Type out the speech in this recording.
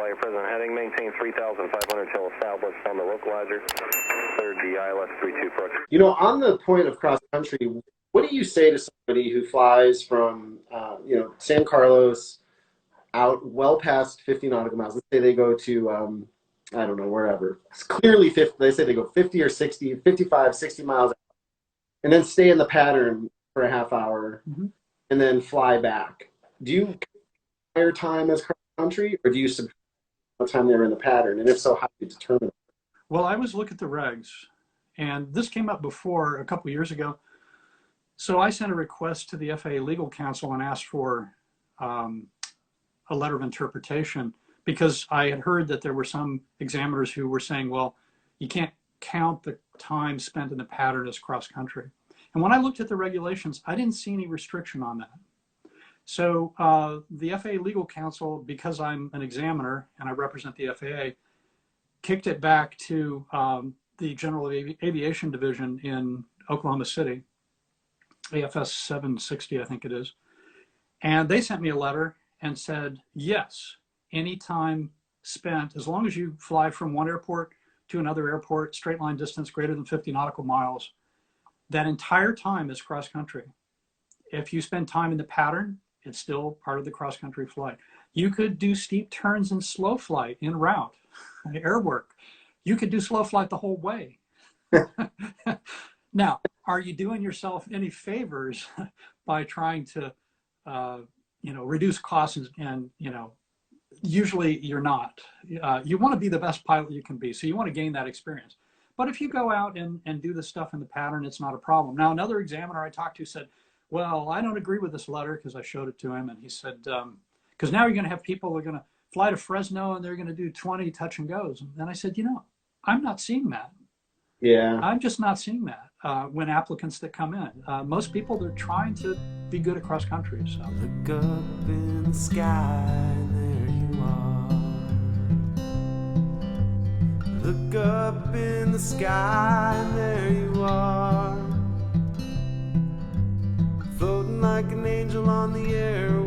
your present heading. Maintain 3,500 till established on the localizer. Cleared the ILS 32 approach. You know, on the point of cross country, what do you say to somebody who flies from, San Carlos out well past 50 nautical miles? Let's say they go to, I don't know, wherever. It's clearly 50. They say they go 50 or 60, 55, 60 miles, and then stay in the pattern for a half hour, and then fly back. Do you higher time as cross country, or do you subtract the time they were in the pattern? And if so, how do you determine it? Well, I always look at the regs, and this came up before a couple of years ago. So I sent a request to the FAA Legal Counsel and asked for a letter of interpretation, because I had heard that there were some examiners who were saying, well, you can't count the time spent in the pattern as cross country. And when I looked at the regulations, I didn't see any restriction on that. So the FAA Legal Counsel, because I'm an examiner and I represent the FAA, kicked it back to the General Aviation Division in Oklahoma City, AFS 760, I think it is. And they sent me a letter and said, yes, any time spent, as long as you fly from one airport to another airport, straight line distance greater than 50 nautical miles, that entire time is cross country. If you spend time in the pattern, it's still part of the cross country flight. You could do steep turns in slow flight en route, air work. You could do slow flight the whole way. Now, are you doing yourself any favors by trying to, reduce costs and usually you're not. You want to be the best pilot you can be, so you want to gain that experience. But if you go out and do the stuff in the pattern, it's not a problem. Now, another examiner I talked to said, well, I don't agree with this letter, because I showed it to him, and he said, because now you're going to have people who are going to fly to Fresno and they're going to do 20 touch and goes. And I said, I'm not seeing that. Yeah. I'm just not seeing that when applicants that come in. Most people, they're trying to be good at cross country. So. Look up in the sky, there you are. Look up in the sky, there you are. Floating like an angel on the air.